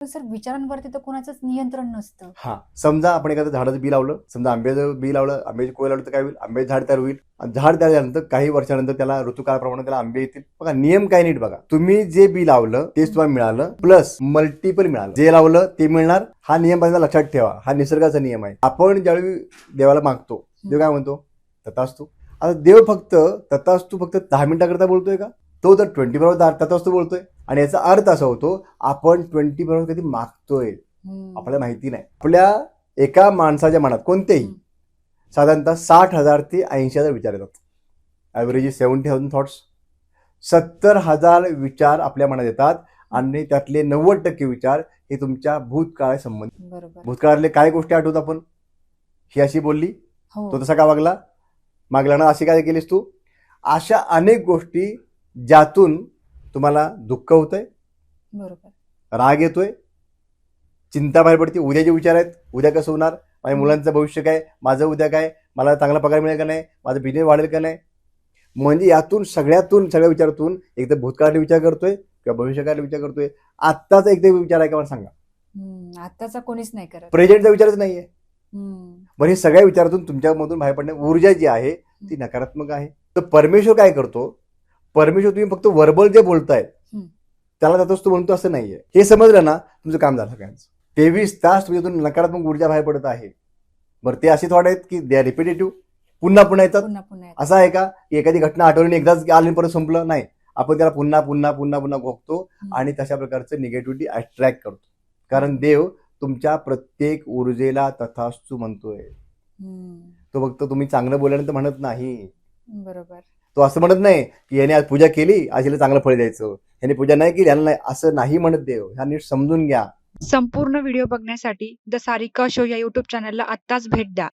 तर सर विचारांवरती तर कोणाचंच नियंत्रण नसतं. हा, समजा आपण एखादं झाडाचं बी लावलं, समजा आंब्याचं बी लावलं, आंब्याची कोय लावलं तर काय होईल? आंब्याचं झाड तयार होईल. आणि झाड तयार झाल्यानंतर काही वर्षानंतर त्याला ऋतुकाळाप्रमाणे त्याला आंबे येतील. बघा नियम काय नीट बघा. तुम्ही जे बी लावलं तेच तुम्हाला मिळालं, प्लस मल्टिपल मिळालं. जे लावलं ते मिळणार. हा नियम पहिल्यांदा लक्षात ठेवा. हा निसर्गाचा नियम आहे. आपण ज्यावेळी देवाला मागतो, देव काय म्हणतो? तथास्तु. आता देव फक्त तथास्तु फक्त 10 मिनिटाकरता बोलतोय का? तो जर 24 तथास्तु बोलतोय. आणि याचा अर्थ असा होतो आपण 24 कधी मागतोय आपल्याला माहिती नाही. आपल्या एका माणसाच्या मनात कोणतेही साधारणतः 60,000 ते 80,000 विचार येतात. Average 70,000 thoughts. 70,000 विचार आपल्या मनात येतात आणि त्यातले 90% विचार हे तुमच्या भूतकाळाशी संबंधित. बरोबर. भूतकाळातले काय गोष्टी आठवत आपण? ही अशी बोलली, हो. तो तसा का वागला, मागला ना अशी काय केलीस तू? अशा अनेक गोष्टी ज्यातून तुम्हाला दुःख होतंय, बरोबर. राग येतोय, चिंता बाहेर पडते. उद्याचे विचार आहेत, उद्या कसं होणार, माझ्या मुलांचं भविष्य काय, माझं उद्या काय, मला चांगला पगार मिळेल का नाही, माझं बिझनेस वाढेल का नाही. म्हणजे यातून सगळ्या विचारातून एकदा भूतकाळाला विचार करतोय किंवा भविष्यकाळाला विचार करतोय. आत्ताचा एकदा विचार आहे का मला सांगा? आत्ताचा कोणीच नाही करत. प्रेझेंटचा विचारच नाहीये. बरं, हे सगळ्या विचारातून तुमच्यामधून बाहेर पडणे ऊर्जा जी आहे ती नकारात्मक आहे. तर परमेश्वर काय करतो? परमेश्वर तुम्ही फक्त वर्बल जे बोलताय त्याला जातोच तो म्हणतो असं नाहीये. हे समजलं ना तुमचं काम झालं सगळ्यांचं. 23 तास तुमच्यातून नकारात्मक ऊर्जा बाहेर पडत आहे. बरं, ते असे थॉट आहेत की दे आर रिपिटेटिव्ह, पुन्हा पुन्हा येतात. असं आहे का की एखादी घटना आठवणीने एकदाच आली परत संपलं? नाही, आपण त्याला पुन्हा पुन्हा पुन्हा पुन्हा बघतो आणि तशा प्रकारचं निगेटिव्हिटी अट्रॅक्ट करतो. कारण देव तुमच्या प्रत्येक ऊर्जेला तथास्तु म्हणतोय. तो फक्त तुम्ही चांगलं बोलल्यानंतर म्हणत नाही. बरोबर. तो असं म्हणत नाही की याने आज पूजा केली आज याला चांगलं फळ द्यायचं, याने पूजा नाही केली याला नाही, असं नाही म्हणत देव. ह्या नीट समजून घ्या. संपूर्ण व्हिडिओ बघण्यासाठी द सारिका शो या YouTube चॅनलला आत्ताच भेट द्या.